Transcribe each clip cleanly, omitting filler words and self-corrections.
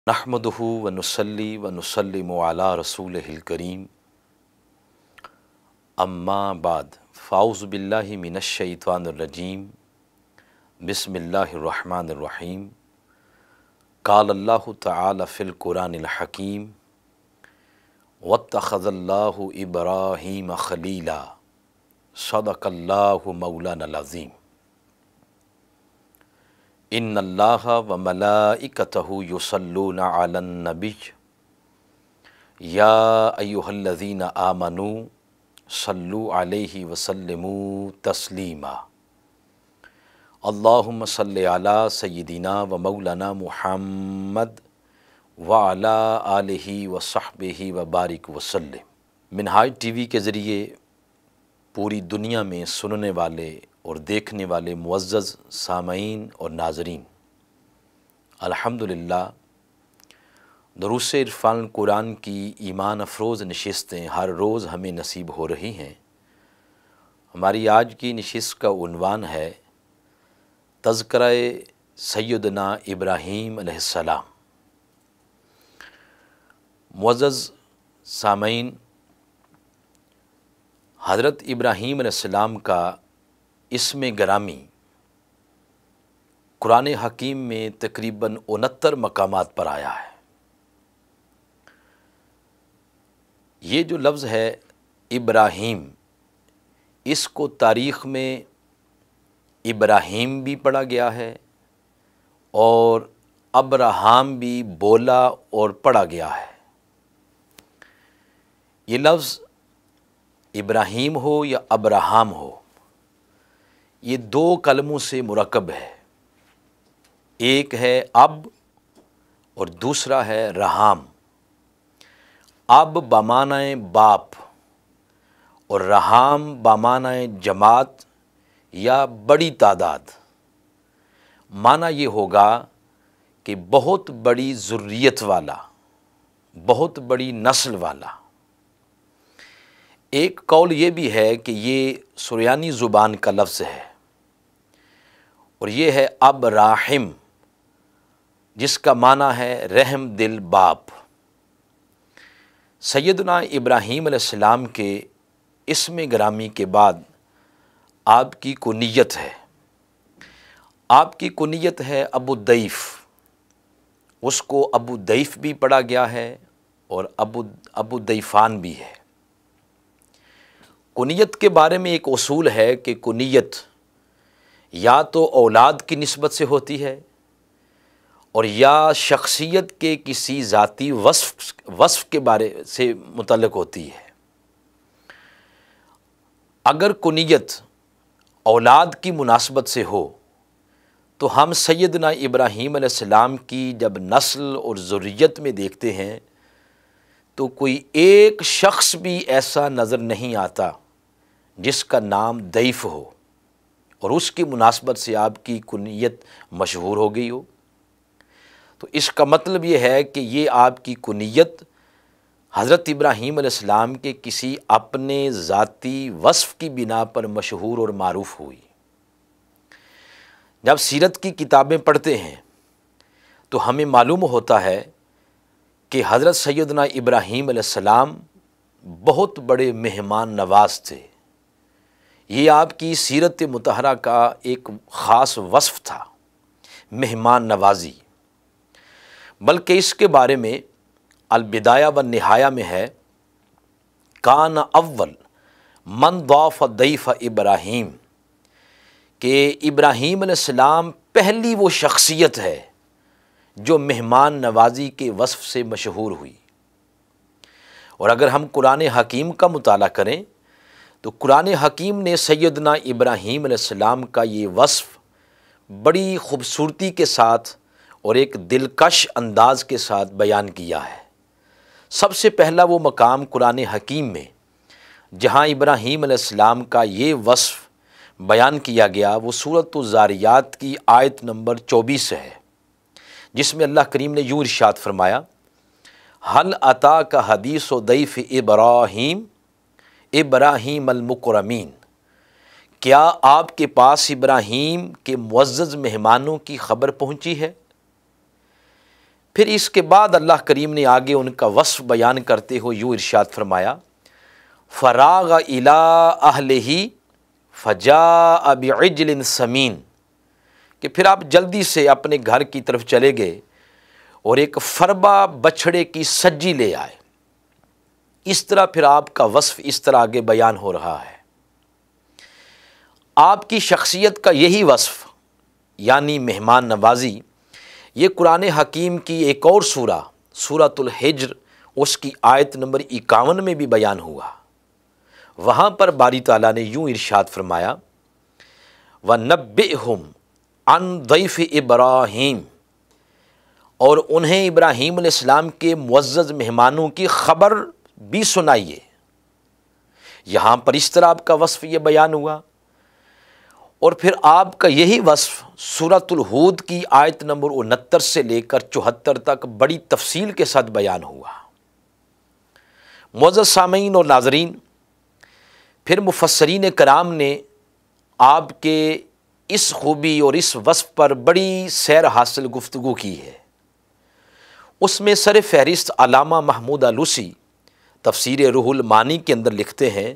नहमदुहु व नुसल्ली व नुसल्लिमु अला रसूलिहिल करीम अम्मा बाद फ़ाउज़ु बिल्लाहि मिनश शैतानिर रजीम बिस्मिल्लाहिर रहमानिर रहीम क़ाल अल्लाहु तआला फ़िल क़ुरानिल हकीम वत्तख़ज़ल्लाहु इब्राहीम ख़लीला सदक़ल्लाहु मौलानल अज़ीम। इन्नल्लाहा व मलाइकतहु युसल्लूना अलन नबिय्य या अय्युहल्लज़ीना आमनू सल्लु अलैहि व सल्लिमू तस्लीमा। अल्लाहुम्मा सल्लि अला सय्यिदिना व मौलाना मुहम्मद व अला आलिहि व सहबिहि व बारिक व सल्लिम। मिनहाज टीवी के ज़रिए पूरी दुनिया में सुनने वाले और देखने वाले मुअज़्ज़ज़ सामईन और नाज़रीन, अल्हम्दुलिल्लाह दुरूस इरफ़ान कुरान की ईमान अफ़रोज़ नशिस्तें हर रोज़ हमें नसीब हो रही हैं। हमारी आज की नशिस्त का उन्वान है तज़किरा-ए सय्यदना इब्राहीम अलैहिस्सलाम। मुअज़्ज़ज़ सामईन, हज़रत इब्राहीम अलैहिस्सलाम का इसमें गिरामी कुरान हकीम में तकरीबन 69 मकामात पर आया है। ये जो लफ्ज़ है इब्राहीम, इसको तारीख़ में इब्राहीम भी पढ़ा गया है और अब्राहम भी बोला और पढ़ा गया है। ये लफ्ज़ इब्राहीम हो या अब्राहम हो, ये दो कलमों से मुरक्कब है। एक है अब और दूसरा है रहाम। अब बमानाए बाप और रहाम बमानाए जमात या बड़ी तादाद। माना ये होगा कि बहुत बड़ी ज़ुर्रियत वाला, बहुत बड़ी नस्ल वाला। एक कौल ये भी है कि ये सुरयानी ज़ुबान का लफ्ज़ है और ये है अब राहिम, जिसका माना है रहम दिल बाप। सैयदना इब्राहीम अलैहिस्सलाम के इसमें गिरामी के बाद आपकी कुनियत है। आपकी कुनियत है अबू दैफ़। उसको अबू दैफ़ भी पढ़ा गया है और अबू दैफ़ान भी है। कुनियत के बारे में एक उसूल है कि कुनियत या तो औलाद की निस्बत से होती है और या शख्सियत के किसी ज़ाती वस्फ़ के बारे से मुतल्लिक़ होती है। अगर कुनियत औलाद की मुनासबत से हो तो हम सैयदना इब्राहीम अलैहिस्सलाम की जब नस्ल और ज़ुर्रियत में देखते हैं तो कोई एक शख्स भी ऐसा नज़र नहीं आता जिसका नाम दैफ़ हो और उसकी मुनासबत से आपकी कुनियत मशहूर हो गई हो। तो इसका मतलब ये है कि ये आपकी कुनियत हज़रत इब्राहीम अलैहिस्सलाम के किसी अपने ज़ाती वस्फ़ की बिना पर मशहूर और मारूफ़ हुई। जब सीरत की किताबें पढ़ते हैं तो हमें मालूम होता है कि हज़रत सैयदना इब्राहीम अलैहिस्सलाम बहुत बड़े मेहमान नवाज़ थे। ये आपकी सीरत मुतहरा का एक ख़ास वस्फ़ था, मेहमान नवाज़ी। बल्कि इसके बारे में अल-बिदाया व निहाया में है, कान अव्वल मन ज़ाफ़ दैफ़ इब्राहीम, कि इब्राहीम अलैहिस्सलाम पहली वो शख्सियत है जो मेहमान नवाज़ी के वस्फ़ से मशहूर हुई। और अगर हम कुरान हकीम का मुताला करें तो कुरान हकीम ने सैयदना इब्राहीम अलैहिस्सलाम का ये वस्फ़ बड़ी ख़ूबसूरती के साथ और एक दिलकश अंदाज़ के साथ बयान किया है। सबसे पहला वो मकाम कुरान हकीम में जहाँ इब्राहीम अलैहिस्सलाम का ये वस्फ़ बयान किया गया वो सूरत ज़ारियात की आयत नंबर 24 है, जिसमें अल्लाह करीम ने यूँ इरशाद फरमाया, हल अता का हदीस व दैफ़ इब्राहीम अल-मुकरमीन। क्या आपके पास इब्राहीम के मुअज़्ज़ज़ मेहमानों की ख़बर पहुँची है? फिर इसके बाद अल्लाह करीम ने आगे उनका वस्फ़ बयान करते हुए यूँ इरशाद फरमाया, फ़राग़ इला अहलिही फ़जाअ बिइज्लिन समीन, कि फिर आप जल्दी से अपने घर की तरफ चले गए और एक फरबा बछड़े की सज्जी ले आए। इस तरह फिर आपका वस्फ़ इस तरह आगे बयान हो रहा है। आपकी शख्सियत का यही वस्फ़ यानी मेहमान नवाज़ी, ये कुरान हकीम की एक और सूरतुल हिज्र उसकी आयत नंबर 51 में भी बयान हुआ। वहाँ पर बारी ताला ने यूँ इरशाद फरमाया, वनब्बिहुम अन दैफ़ इब्राहीम, और उन्हें इब्राहीम अलैहिस्सलाम के मुअज़्ज़ज़ मेहमानों की ख़बर भी सुनाइए। यहाँ पर इस तरह आपका वस्फ़ ये बयान हुआ। और फिर आपका यही वस्फ़ सूरतुल हूद की आयत नंबर 69 से लेकर 74 तक बड़ी तफसील के साथ बयान हुआ। मुअज़्ज़ज़ सामीन और नाज़रीन, फिर मुफ़स्सिरीन कराम ने आपके इस खूबी और इस वस्फ़ पर बड़ी सैर हासिल गुफ्तगू की है। उसमें सर फ़हरिस्त अल्लामा महमूद आलूसी तफ़सीर रूहुल मानी के अंदर लिखते हैं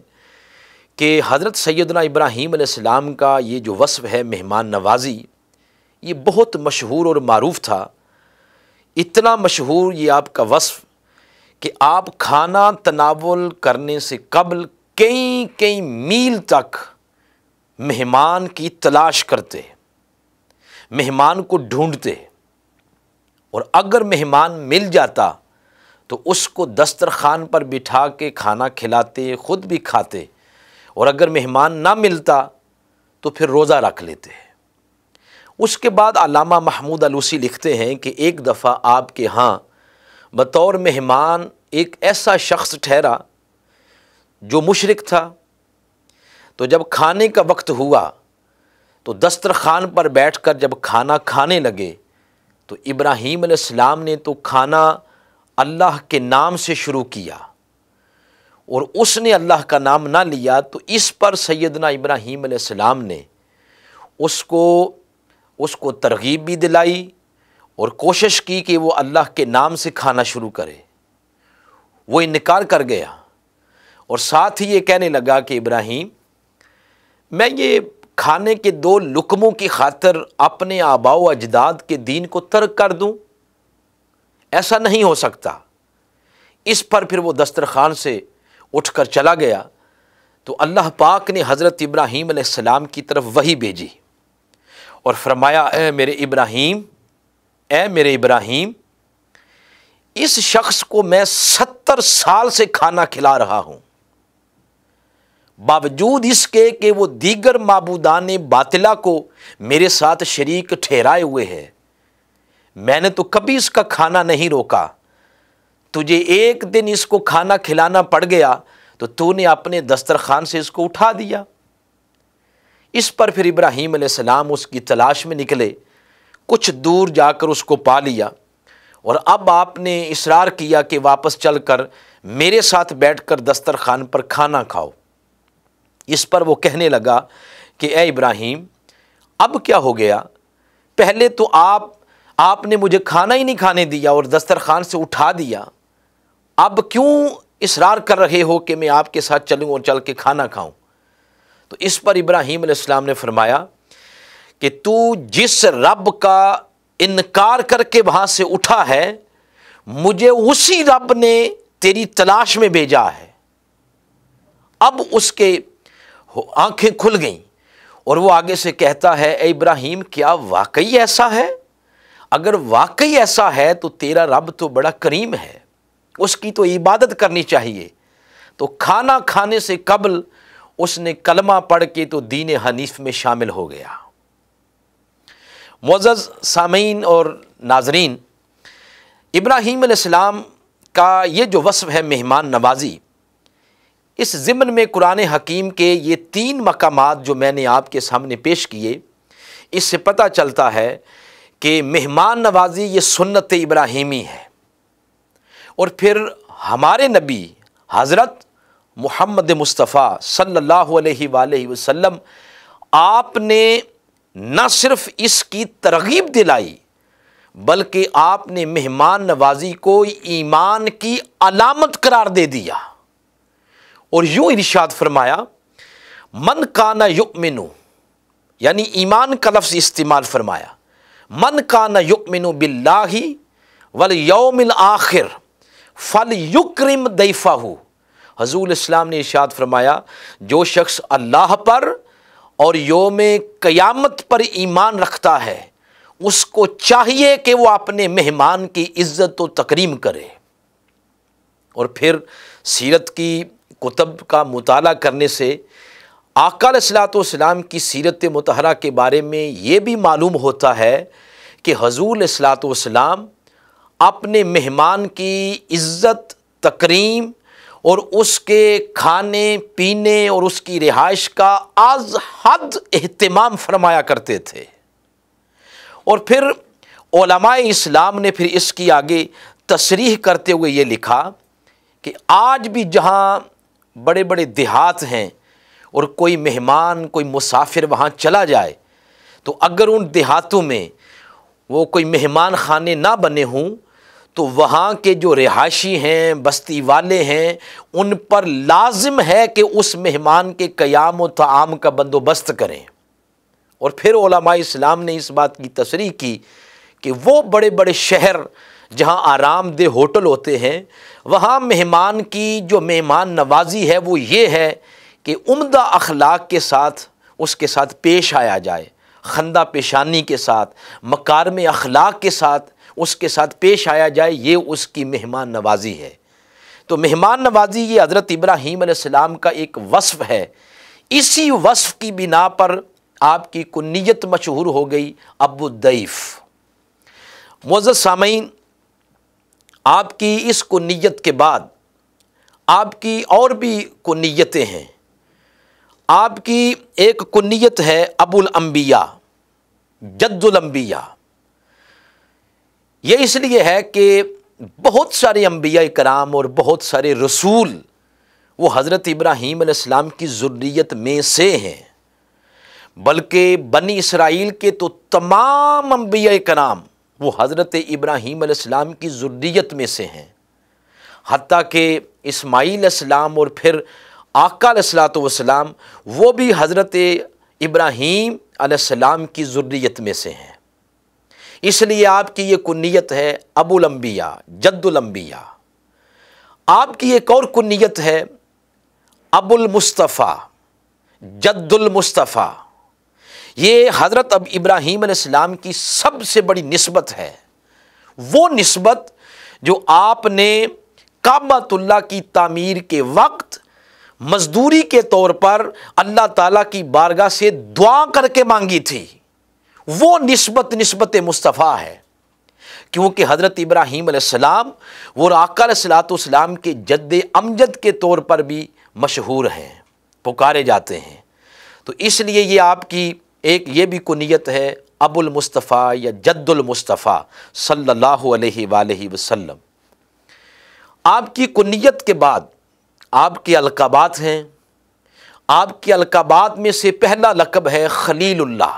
कि हज़रत सैयदना इब्राहीम अलैहिस्सलाम का ये जो वस्फ़ है मेहमान नवाज़ी, ये बहुत मशहूर और मारूफ़ था। इतना मशहूर ये आपका वस्फ़ कि आप खाना तनावुल करने से कबल कई कई मील तक मेहमान की तलाश करते, मेहमान को ढूंढते, और अगर मेहमान मिल जाता तो उसको दस्तरखान पर बिठा के खाना खिलाते, ख़ुद भी खाते, और अगर मेहमान ना मिलता तो फिर रोज़ा रख लेते। उसके बाद अल्लामा महमूद आलूसी लिखते हैं कि एक दफ़ा आपके यहाँ बतौर मेहमान एक ऐसा शख्स ठहरा जो मुशरिक था। तो जब खाने का वक्त हुआ तो दस्तरखान पर बैठकर जब खाना खाने लगे तो इब्राहीम अलैहिस्सलाम ने तो खाना अल्लाह के नाम से शुरू किया, और उसने अल्लाह का नाम ना लिया तो इस पर सैयदना इब्राहीम अलैहिस्सलाम ने उसको तरगीब भी दिलाई और कोशिश की कि वो अल्लाह के नाम से खाना शुरू करे। वो इनकार कर गया और साथ ही ये कहने लगा कि इब्राहीम, मैं ये खाने के 2 लुकमों की खातिर अपने आबाओ अजदाद के दीन को तर्क कर दूं? ऐसा नहीं हो सकता। इस पर फिर वो दस्तरखान से उठकर चला गया तो अल्लाह पाक ने हज़रत इब्राहीम अलैहिस्सलाम की तरफ वही भेजी और फरमाया, ए मेरे इब्राहीम, इस शख्स को मैं 70 साल से खाना खिला रहा हूँ, बावजूद इसके कि वो दीगर माबूदान बातिला को मेरे साथ शरीक ठहराए हुए है। मैंने तो कभी इसका खाना नहीं रोका। तुझे एक दिन इसको खाना खिलाना पड़ गया तो तूने अपने दस्तरखान से इसको उठा दिया। इस पर फिर इब्राहीम अलैहिस्सलाम उसकी तलाश में निकले, कुछ दूर जाकर उसको पा लिया, और अब आपने इसरार किया कि वापस चलकर मेरे साथ बैठकर दस्तरखान पर खाना खाओ। इस पर वो कहने लगा कि ए इब्राहीम, अब क्या हो गया? पहले तो आपने मुझे खाना ही नहीं खाने दिया और दस्तरखान से उठा दिया, अब क्यों इसरार कर रहे हो कि मैं आपके साथ चलूँ और चल के खाना खाऊं? तो इस पर इब्राहीम अलैहिस्सलाम ने फरमाया कि तू जिस रब का इनकार करके वहाँ से उठा है, मुझे उसी रब ने तेरी तलाश में भेजा है। अब उसके आंखें खुल गईं और वो आगे से कहता है, ए इब्राहीम, क्या वाकई ऐसा है? अगर वाकई ऐसा है तो तेरा रब तो बड़ा करीम है, उसकी तो इबादत करनी चाहिए। तो खाना खाने से कबल उसने कलमा पढ़ के तो दीन हनीफ में शामिल हो गया। मुअज़्ज़ज़ सामीन और नाज़रीन, इब्राहीम अलैहिस्सलाम का ये जो वस्फ़ है मेहमान नवाज़ी, इस ज़िम्न में कुरान हकीम के ये 3 मकामात जो मैंने आपके सामने पेश किए, इससे पता चलता है कि मेहमान नवाज़ी ये सुन्नत इब्राहीमी है। और फिर हमारे नबी हज़रत मुहम्मद मुस्तफ़ा सल्लल्लाहु अलैहि वसल्लम, आपने न सिर्फ इसकी तरगीब दिलाई बल्कि आपने मेहमान नवाजी को ईमान की अलामत करार दे दिया। और यूं इरशाद फरमाया, मन काना युमिनु, यानी ईमान का लफ्ज़ इस्तेमाल फरमाया, मन काना युमिनु बिल्लाहि वल यौमिल आखिर फल युक्रिम दैफ़ाहु। हज़ूर इस्लाम ने इरशाद फरमाया, जो शख्स अल्लाह पर और यौम क़यामत पर ईमान रखता है उसको चाहिए कि वो अपने मेहमान की इज़्ज़त व तकरीम करे। और फिर सीरत की कुतब का मुताला करने से आका अलैहिस्सलातु वस्सलाम की सीरत मुतहरा के बारे में ये भी मालूम होता है कि हज़ूर अलैहिस्सलातु वस्सलाम अपने मेहमान की इज़्ज़त, तकरीम और उसके खाने पीने और उसकी रिहाइश का आज हद एहतिमाम फरमाया करते थे। और फिर उलमाए इस्लाम ने फिर इसकी आगे तशरीह करते हुए ये लिखा कि आज भी जहाँ बड़े बड़े देहात हैं और कोई मेहमान, कोई मुसाफिर वहाँ चला जाए, तो अगर उन देहातों में वो कोई मेहमान खाने ना बने हों तो वहाँ के जो रिहायशी हैं, बस्ती वाले हैं, उन पर लाजिम है कि उस मेहमान के क़याम व ताआम का बंदोबस्त करें। और फिर उलमाए इस्लाम ने इस बात की तशरीह की कि वो बड़े बड़े शहर जहाँ आरामदेह होटल होते हैं, वहाँ मेहमान की जो मेहमान नवाजी है वो ये है कि उम्दा अखलाक के साथ उसके साथ पेश आया जाए, खंदा पेशानी के साथ, मकारिम अखलाक के साथ उसके साथ पेश आया जाए, ये उसकी मेहमान नवाजी है। तो मेहमान नवाजी ये हज़रत इब्राहीम अलैहिस्सलाम का एक वस्फ़ है। इसी वस्फ़ की बिना पर आपकी कुन्नियत मशहूर हो गई अबू दैफ़। मुअज़्ज़ज़ सामईन, आपकी इस कुन्नियत के बाद आपकी और भी कुन्नियतें हैं। आपकी एक कुन्नियत है अबुल अंबिया, जद्दुल अंबिया। ये इसलिए है कि बहुत सारे अंबिया कराम और बहुत सारे रसूल वो हज़रत इब्राहीम अलैहिस्सलाम की ज़ुर्रियत में से हैं, बल्कि बनी इसराइल के तो तमाम अंबिया कराम वो हज़रत इब्राहीम अलैहिस्सलाम की ज़ुर्रियत में से हैं। हत्ता कि इस्माईल अलैहिस्सलाम और फिर आका अलैहिस्सलातु वस्सलाम वो भी हज़रत इब्राहीम अलैहिस्सलाम की ज़ुर्रियत में से हैं। इसलिए आपकी ये कुन्नियत है अबुल अंबिया, जद्दुल अंबिया। आपकी एक और कुन्नियत है अबुल मुस्तफ़ा, जद्दुल मुस्तफ़ा। ये हज़रत अब इब्राहीम अलैहिस्सलाम की सबसे बड़ी निस्बत है, वो निस्बत जो आपने काबतुल्लाह की तामीर के वक्त मजदूरी के तौर पर अल्लाह ताला की बारगाह से दुआ करके मांगी थी। वो निस्बत मुस्तफ़ा है, क्योंकि हज़रत इब्राहीम अलैहिस्सलाम वो आका अलैहिस्सलातु वस्सलाम के जद्दे अमजद के तौर पर भी मशहूर हैं, पुकारे जाते हैं। तो इसलिए ये आपकी एक ये भी कुनियत है अबुल मुस्तफ़ा या जद्दुल मुस्तफ़ा सल्लल्लाहु अलैहि वसल्लम। आपकी कुनियत के बाद आपके अलक़ाबात हैं। आपके अलक़ाबात में से पहला लक़ब है खलीलुल्लाह।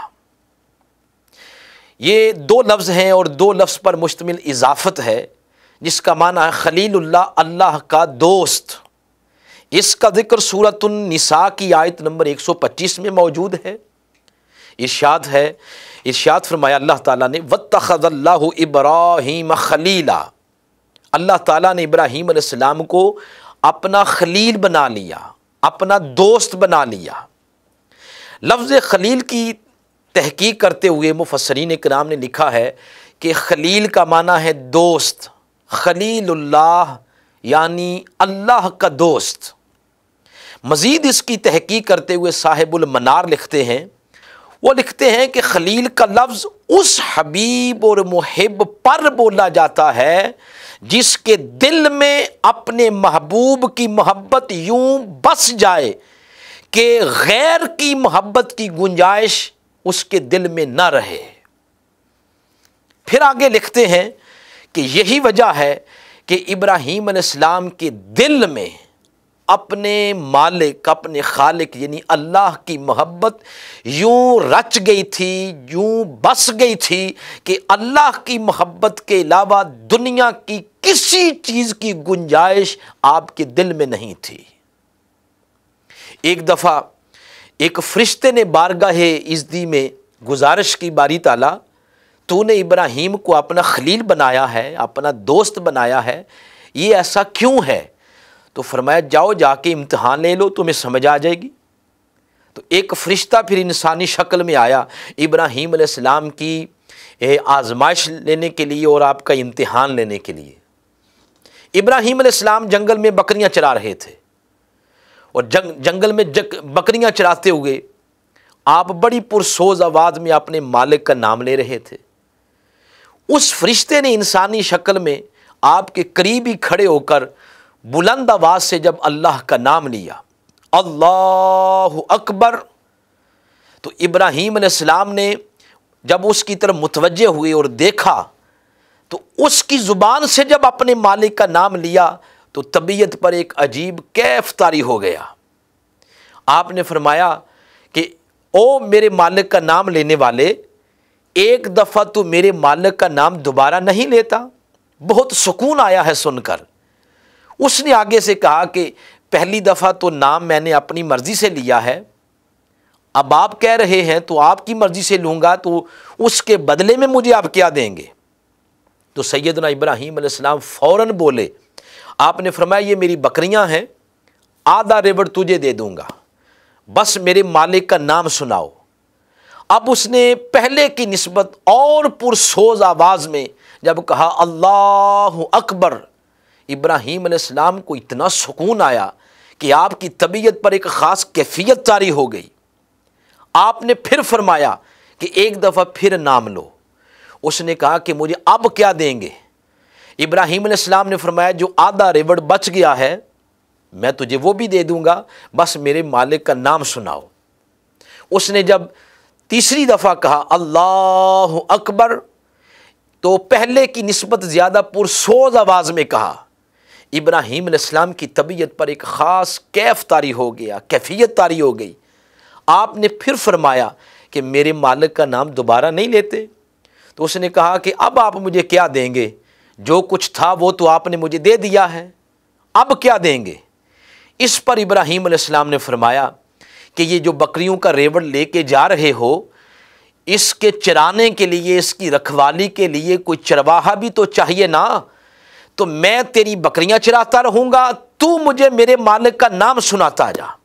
ये दो लफ्ज़ हैं और दो लफ्ज़ पर मुश्तमिल इजाफ़त है, जिसका माना है खलीलुल्लाह, अल्लाह का दोस्त। इसका ज़िक्र सूरतुन निसा की आयत नंबर 125 में मौजूद है। इरशाद फरमाया अल्लाह ताला ने, वत्तख़ज़ल्लाहु इब्राहीम खलीला, अल्लाह ताला ने इब्राहीम अलैहिस्सलाम को अपना खलील बना लिया, अपना दोस्त बना लिया। लफ्ज़ खलील की तहकीक करते हुए मुफस्सरीन इकराम ने लिखा है कि खलील का माना है दोस्त, खलीलुल्लाह यानी अल्लाह का दोस्त। मज़ीद इसकी तहकीक करते हुए साहिबुल मनार लिखते हैं, वो लिखते हैं कि खलील का लफ्ज़ उस हबीब और मुहिब पर बोला जाता है जिसके दिल में अपने महबूब की मोहब्बत यूं बस जाए कि गैर की मोहब्बत की गुंजाइश उसके दिल में न रहे। फिर आगे लिखते हैं कि यही वजह है कि इब्राहीम अलैहिस्सलाम के दिल में अपने मालिक, अपने खालिक यानी अल्लाह की मोहब्बत यूं रच गई थी, यूं बस गई थी कि अल्लाह की मोहब्बत के अलावा दुनिया की किसी चीज़ की गुंजाइश आपके दिल में नहीं थी। एक दफ़ा एक फरिश्ते ने बारगाहे इज़्दी में गुजारिश की, बारी ताला तूने इब्राहीम को अपना खलील बनाया है, अपना दोस्त बनाया है, ये ऐसा क्यों है? तो फरमाया जाओ जाके इम्तिहान ले लो, तुम्हें समझ आ जाएगी। तो एक फ़रिश्ता फिर इंसानी शक्ल में आया इब्राहीम अलैहिस्सलाम की आजमाइश लेने के लिए और आपका इम्तिहान लेने के लिए। इब्राहीम अलैहिस्सलाम जंगल में बकरियां चरा रहे थे और जंगल में बकरियां चराते हुए आप बड़ी पुरसोज आवाज़ में अपने मालिक का नाम ले रहे थे। उस फरिश्ते ने इंसानी शक्ल में आपके करीब ही खड़े होकर बुलंद आवाज़ से जब अल्लाह का नाम लिया, अल्लाहु अकबर, तो इब्राहीम अलैहिस्सलाम ने जब उसकी तरफ मुतवज्जे हुए और देखा तो उसकी ज़ुबान से जब अपने मालिक का नाम लिया तो तबीयत पर एक अजीब कैफ तारी हो गया। आपने फरमाया कि ओ मेरे मालिक का नाम लेने वाले, एक दफ़ा तो मेरे मालिक का नाम दोबारा नहीं लेता। बहुत सुकून आया है सुनकर। उसने आगे से कहा कि पहली दफ़ा तो नाम मैंने अपनी मर्ज़ी से लिया है, अब आप कह रहे हैं तो आपकी मर्ज़ी से लूँगा, तो उसके बदले में मुझे आप क्या देंगे? तो सैयदना इब्राहीम अलैहिस्सलाम फ़ौरन बोले, आपने फरमाया ये मेरी बकरियां हैं, आधा रेवड़ तुझे दे दूंगा, बस मेरे मालिक का नाम सुनाओ। अब उसने पहले की निस्बत और पुरसोज आवाज़ में जब कहा अल्लाहु अकबर, इब्राहीम अलैहिस्सलाम को इतना सुकून आया कि आपकी तबीयत पर एक ख़ास कैफियत तारी हो गई। आपने फिर फरमाया कि एक दफ़ा फिर नाम लो। उसने कहा कि मुझे अब क्या देंगे? इब्राहीम अलैहिस्सलाम ने फरमाया जो आधा रेवड़ बच गया है मैं तुझे वो भी दे दूंगा, बस मेरे मालिक का नाम सुनाओ। उसने जब तीसरी दफ़ा कहा अल्लाहु अकबर, तो पहले की निस्बत ज़्यादा पुरसोज आवाज़ में कहा। इब्राहीम अलैहिस्सलाम की तबीयत पर एक ख़ास कैफ तारी हो गया, कैफियत तारी हो गई। आपने फिर फरमाया कि मेरे मालिक का नाम दोबारा नहीं लेते? तो उसने कहा कि अब आप मुझे क्या देंगे? जो कुछ था वो तो आपने मुझे दे दिया है, अब क्या देंगे? इस पर इब्राहीम अलैहिस्सलाम ने फरमाया कि ये जो बकरियों का रेवड़ लेके जा रहे हो, इसके चराने के लिए, इसकी रखवाली के लिए कोई चरवाहा भी तो चाहिए ना। तो मैं तेरी बकरियां चराता रहूँगा, तू मुझे मेरे मालिक का नाम सुनाता जा।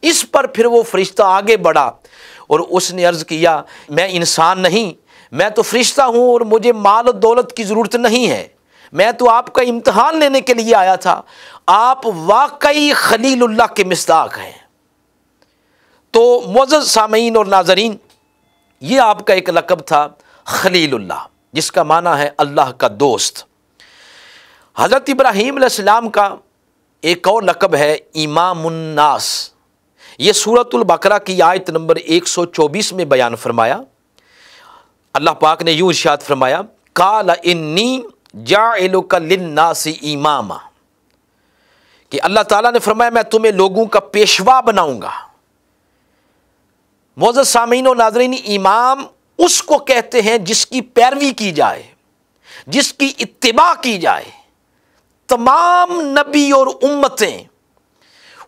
इस पर फिर वो फरिश्ता आगे बढ़ा और उसने अर्ज़ किया, मैं इंसान नहीं, मैं तो फरिश्ता हूँ और मुझे माल और दौलत की ज़रूरत नहीं है, मैं तो आपका इम्तिहान लेने के लिए आया था। आप वाकई खलीलुल्लाह के मिस्दाक हैं। तो मुअज़्ज़ज़ सामीन और नाज़रीन, ये आपका एक लक़ब था खलीलुल्लाह, जिसका माना है अल्लाह का दोस्त। हज़रत इब्राहीम अलैहिस्सलाम का एक और लक़ब है इमामुन्नास। ये सूरतुल बकरा की आयत नंबर 124 में बयान फरमाया। अल्लाह पाक ने यूँ इरशाद फरमाया, काला इन्नी जाइलुका लिन्नासी इमामा, कि अल्लाह ताला ने फरमाया मैं तुम्हें लोगों का पेशवा बनाऊंगा। मुअज़्ज़ज़ सामीन और नाज़रीन, इमाम उसको कहते हैं जिसकी पैरवी की जाए, जिसकी इत्तिबा की जाए। तमाम नबी और उम्मतें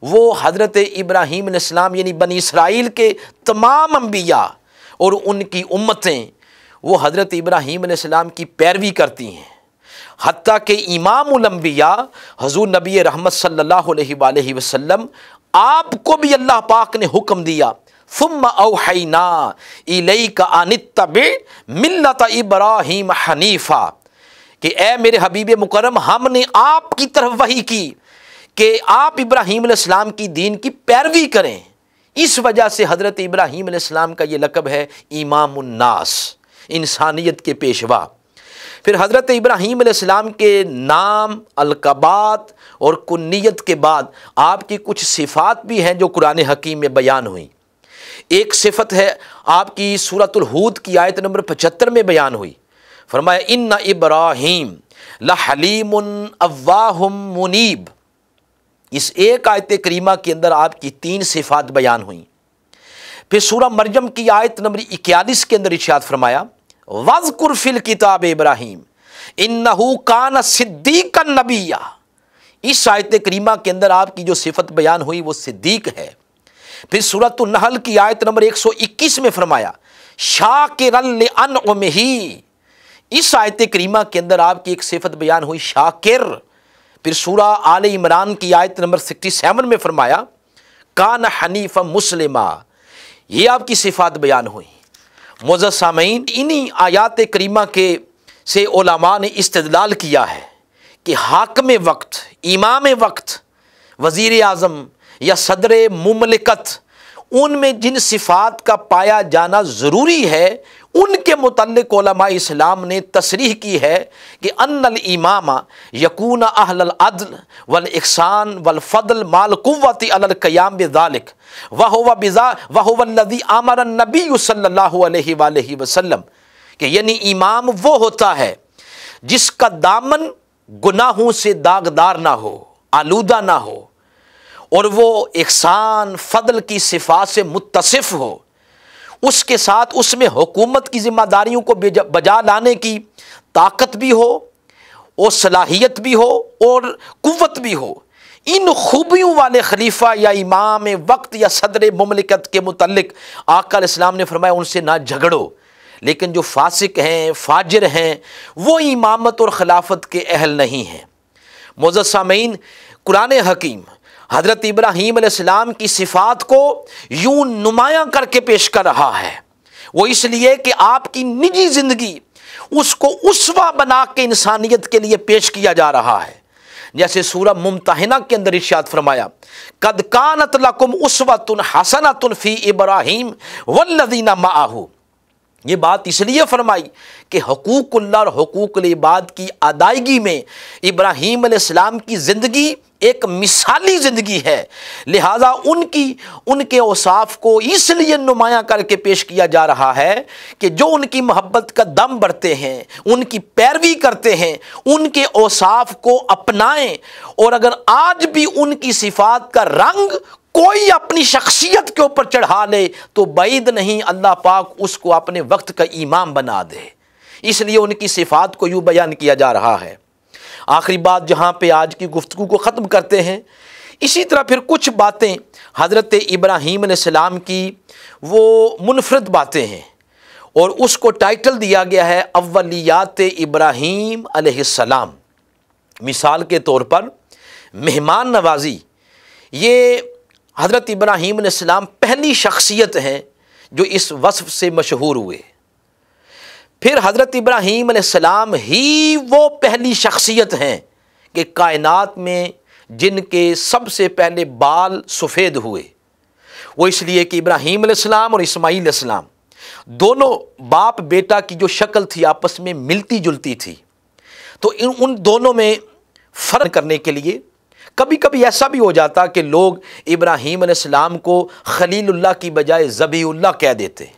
वो हज़रत इब्राहीम अलैहिस्सलाम यानी बनी इसराइल के तमाम अंबिया और उनकी उम्मतें वो हज़रत इब्राहीम अलैहिस्सलाम की पैरवी करती हैं। हत्ता के इमामुल अंबिया हुज़ूर नबी रहमत सल्लल्लाहु अलैहि वसल्लम, आपको भी अल्लाह पाक ने हुक्म दिया, सुम्मा औहैना इलैका अनित्तबि मिल्लत इब्राहीम हनीफ़ा, कि ए मेरे हबीब मुकर्रम, हमने आपकी तरफ वही की कि आप इब्राहीम अलैहिस्सलाम की दीन की पैरवी करें। इस वजह से हज़रत इब्राहीम अलैहिस्सलाम का ये लक़ब है इमामुन्नास, इंसानियत के पेशवा। फिर हज़रत इब्राहीम अलैहिस्सलाम के नाम, अलक़बात और कुन्नियत के बाद आपकी कुछ सिफ़ात भी हैं जो कुरान हकीम में बयान हुई। एक सिफ़त है आपकी सूरतुल हूद की आयत नंबर 75 में बयान हुई। फरमाया इन्ना इब्राहीम लहलीमुन अव्वाहुम मुनीब, इस एक आयत करीमा के अंदर आपकी 3 सिफात बयान हुई। फिर सूरह मरयम की आयत नंबर 41 के अंदर इरशाद फरमाया, वज़कुर फिल किताब इब्राहीम इन्नहू कान सिद्दीकन नबिय्या। इस आयत करीमा के अंदर आपकी जो सिफत बयान हुई वो सिद्दीक है। फिर सूरह नहल की आयत नंबर 121 में फरमाया, शाकिरन लिअनउमिही। इस आयत करीमा के अंदर आपकी एक सिफत बयान हुई, शाकिर। फिर सूरह आले इमरान की आयत नंबर 67 में फरमाया, कान हनीफा मुस्लिमा। ये आपकी सिफात बयान हुई। मोअज़्ज़ज़ सामईन, इन्हीं आयात करीमा के से उलमा ने इस्तिदलाल किया है कि हाकिम वक्त, इमाम वक्त, वज़ीर आज़म या सदर मुमलिकत, उनमें जिन सिफ़ात का पाया जाना ज़रूरी है उनके मुतल्लिक़ उलमा इस्लाम ने तसरीह की है कि अन्नल इमामा यकून अहलल अदल वल इहसान वल फ़द्ल माल कुव्वति अलल क़याम बिज़ालिक व हुवा अल्लज़ी अमर नबी सल्लल्लाहु अलैहि वसल्लम, कि यानी इमाम वो होता है जिसका दामन गुनाहों से दागदार ना हो, आलूदा ना हो, और वो इहसान फ़द्ल की सिफ़ात से मुत्तसिफ़ हो, उसके साथ उसमें हुकूमत की ज़िम्मेदारियों को बजा लाने की ताकत भी हो और सलाहियत भी हो और कुव्वत भी हो। इन खूबियों वाले खलीफा या इमाम वक्त या सदर मुमलिकत के मुतल्लिक़ आका अलैहिस्सलाम ने फरमाया, उनसे ना झगड़ो। लेकिन जो फासिक हैं, फाजिर हैं, वो इमामत और खिलाफत के अहल नहीं हैं। मोअज़्ज़ज़ सामईन, कुरान हकीम हज़रत इब्राहीम अलैहिस्सलाम की सिफ़ात को यूं नुमायां करके पेश कर रहा है। वो इसलिए कि आपकी निजी ज़िंदगी उसको उसवा बना के इंसानियत के लिए पेश किया जा रहा है। जैसे सूरह मुम्तहिना के अंदर इरशाद फरमाया, कद कानत लकुम उस्वतुन हसनतुन फ़ी इब्राहीम वल्लज़ीना मअहू। ये बात इसलिए फरमाई कि हुकूकुल्लाह और हुकूकुल इबाद की अदायगी में इब्राहीम अलैहिस्सलाम की ज़िंदगी एक मिसाली ज़िंदगी है। लिहाजा उनके औसाफ को इसलिए नुमायां करके पेश किया जा रहा है कि जो उनकी मोहब्बत का दम बढ़ते हैं, उनकी पैरवी करते हैं, उनके औसाफ को अपनाएं। और अगर आज भी उनकी सिफ़ात का रंग कोई अपनी शख्सियत के ऊपर चढ़ा ले तो बैद नहीं अल्लाह पाक उसको अपने वक्त का इमाम बना दे। इसलिए उनकी सिफ़ात को यूँ बयान किया जा रहा है। आखिरी बात जहाँ पे आज की गुफ्तगू को ख़त्म करते हैं, इसी तरह फिर कुछ बातें हज़रत इब्राहीम अलैहिस्सलाम की वो मुनफरद बातें हैं और उसको टाइटल दिया गया है अव्वलियात इब्राहीम अलैहिस्सलाम। मिसाल के तौर पर मेहमान नवाजी, ये हज़रत इब्राहीम अलैहिस्सलाम पहली शख्सियत हैं जो इस वस्फ़ से मशहूर हुए। फिर हज़रत इब्राहीम अलैहिस्सलाम ही वो पहली शख्सियत हैं कि कायनात में जिनके सबसे पहले बाल सफ़ेद हुए। वो इसलिए कि इब्राहीम अलैहिस्सलाम और इस्माईल अलैहिस्सलाम दोनों बाप बेटा की जो शक्ल थी आपस में मिलती जुलती थी। तो उन दोनों में फ़र्क करने के लिए कभी कभी ऐसा भी हो जाता कि लोग इब्राहीम अलैहिस्सलाम को खलीलुल्लाह की बजाय ज़बीहुल्लाह कह देते।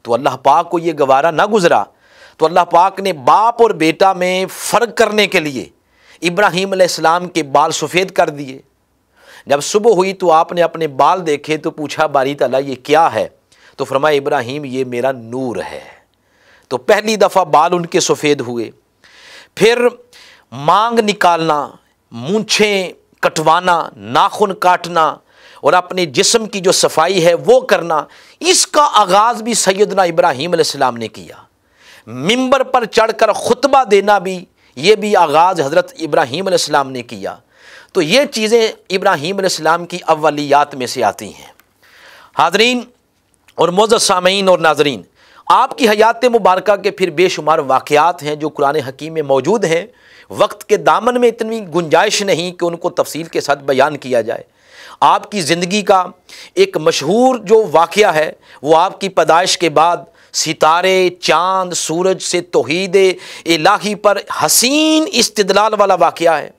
तो अल्लाह पाक को ये गवारा ना गुज़रा, तो अल्लाह पाक ने बाप और बेटा में फ़र्क करने के लिए इब्राहीम अलैहिस्सलाम के बाल सफ़ेद कर दिए। जब सुबह हुई तो आपने अपने बाल देखे तो पूछा, बारी ताला ये क्या है? तो फरमाया, इब्राहीम ये मेरा नूर है। तो पहली दफ़ा बाल उनके सफ़ेद हुए। फिर मांग निकालना, मूंछें कटवाना, नाखून काटना और अपने जिस्म की जो सफाई है वो करना, इसका आगाज़ भी सैयदना इब्राहीम अलैहिस्सलाम ने किया। मिंबर पर चढ़कर खुतबा देना भी, ये भी आगाज़ हज़रत इब्राहीम अलैहिस्सलाम ने किया। तो ये चीज़ें इब्राहीम अलैहिस्सलाम की अव्वलियात में से आती हैं। हाज़रीन और मोअज़्ज़ज़ सामईन और नाज़रीन, आपकी हयात मुबारका के फिर बेशुमार वाक़यात हैं जो कुरान हकीम में मौजूद हैं। वक्त के दामन में इतनी गुंजाइश नहीं कि उनको तफसील के साथ बयान किया जाए। आपकी ज़िंदगी का एक मशहूर जो वाक़या है वो आपकी पैदाइश के बाद सितारे, चाँद, सूरज से तौहीद इलाही पर हसीन इस्तिदलाल वाला वाक़या है,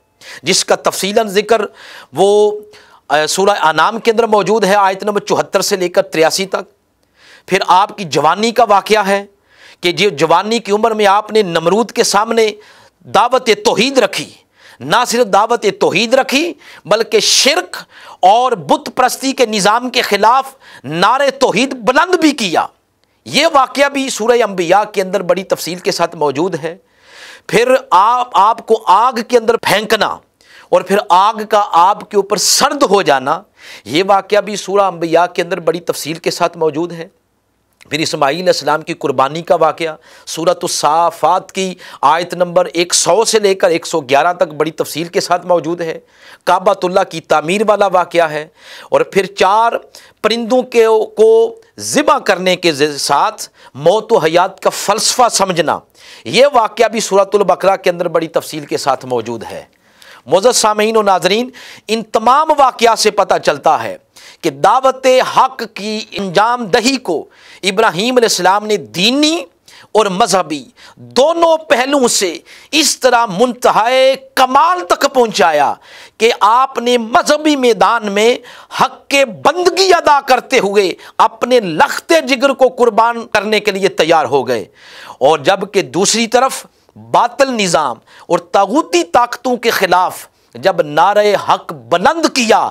जिसका तफसीलन ज़िक्र वो सूरह अनाम के अंदर मौजूद है, आयत नंबर 74 से लेकर 83 तक। फिर आपकी जवानी का वाक़या है कि जो जवानी की उम्र में आपने नमरूद के सामने दावत तौहीद रखी, ना सिर्फ दावत तौहीद रखी बल्कि शिरक और बुत परस्ती के निज़ाम के ख़िलाफ़ नारे तौहीद बुलंद भी किया। ये वाक़या भी सूरह अंबिया के अंदर बड़ी तफसील के साथ मौजूद है। फिर आपको आग के अंदर फेंकना और फिर आग का आपके ऊपर सर्द हो जाना, ये वाक़या भी सूरह अंबिया के अंदर बड़ी तफसील के साथ मौजूद है। फिर इस्माईल अलैहिस्सलाम की कुर्बानी का वाक़या सूरतुस साफ़ात की आयत नंबर 100 से लेकर 111 तक बड़ी तफसील के साथ मौजूद है। काबतुल्लाह की तामीर वाला वाक़या है। और फिर 4 परिंदों को ज़िबा करने के साथ मौत व हयात का फ़लसफ़ा समझना, ये वाक़या भी सूरतुल बकरा के अंदर बड़ी तफसील के साथ मौजूद है। मोअज़्ज़ज़ सामीन व नाज़रीन, इन तमाम वाक़या से पता चलता है कि दावत हक़ की अंजाम दही को इब्राहीम अलैहिस्सलाम ने दीनी और मजहबी दोनों पहलुओं से इस तरह मुंतहाए कमाल तक पहुँचाया कि आपने मजहबी मैदान में हक़ के बंदगी अदा करते हुए अपने लख्ते जिगर को कुर्बान करने के लिए तैयार हो गए। और जबकि दूसरी तरफ बातिल निज़ाम और तागूती ताकतों के ख़िलाफ़ जब नारे हक़ बुलंद किया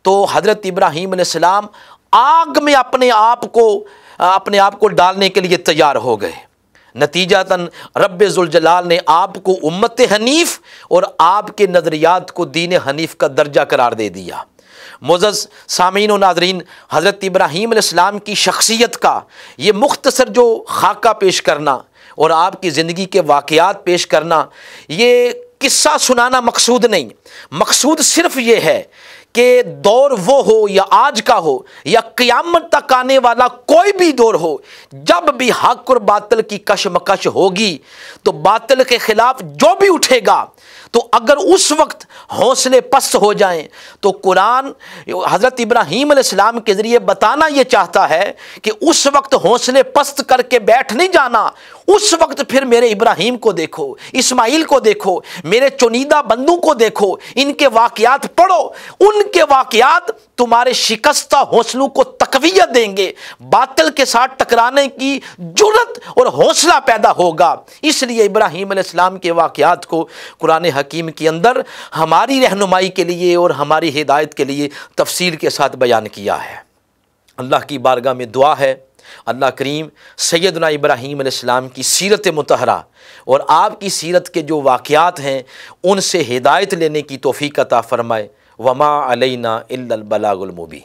तो हज़रत इब्राहीम अलैहिस्सलाम आग में अपने आप को डालने के लिए तैयार हो गए। नतीजतन रब्बे ज़ुल जलाल ने आपको उम्मत हनीफ़ और आपके नज़रियात को दीन हनीफ़ का दर्जा करार दे दिया। मोअज़्ज़ज़ सामीन व नाज़रीन, हज़रत इब्राहीम अलैहिस्सलाम की शख्सियत का ये मुख्तसर जो खाका पेश करना और आपकी ज़िंदगी के वाक़यात पेश करना, ये किस्सा सुनाना मकसूद नहीं। मकसूद सिर्फ़ ये है कि दौर वो हो या आज का हो या क़यामत तक आने वाला कोई भी दौर हो, जब भी हक़ और बातिल की कशमकश होगी तो बातिल के ख़िलाफ़ जो भी उठेगा, तो अगर उस वक्त हौसले पस्त हो जाएं तो कुरान हज़रत इब्राहीम अलैहिस्सलाम के ज़रिए बताना ये चाहता है कि उस वक्त हौसले पस्त करके बैठ नहीं जाना। उस वक्त फिर मेरे इब्राहीम को देखो, इस्माइल को देखो, मेरे चुनीदा बंदों को देखो, इनके वाक़यात पढ़ो। उनके वाक़यात तुम्हारे शिकस्ता हौसलों को तक़वियत देंगे, बातिल के साथ टकराने की जुर्रत और हौसला पैदा होगा। इसलिए इब्राहीम अलैहिस्सलाम के वाक़यात को कुरान हकीम के अंदर हमारी रहनुमाई के लिए और हमारी हिदायत के लिए तफसील के साथ बयान किया है। अल्लाह की बारगाह में दुआ है, अल्लाह करीम सैयदना इब्राहीम अलैहिस्सलाम की सीरत मुतहरा और आपकी सीरत के जो वाक़यात हैं उनसे हिदायत लेने की तौफ़ीक़ अता फ़रमाए। वमा अलैना इल्लल बलागुल मुबीन।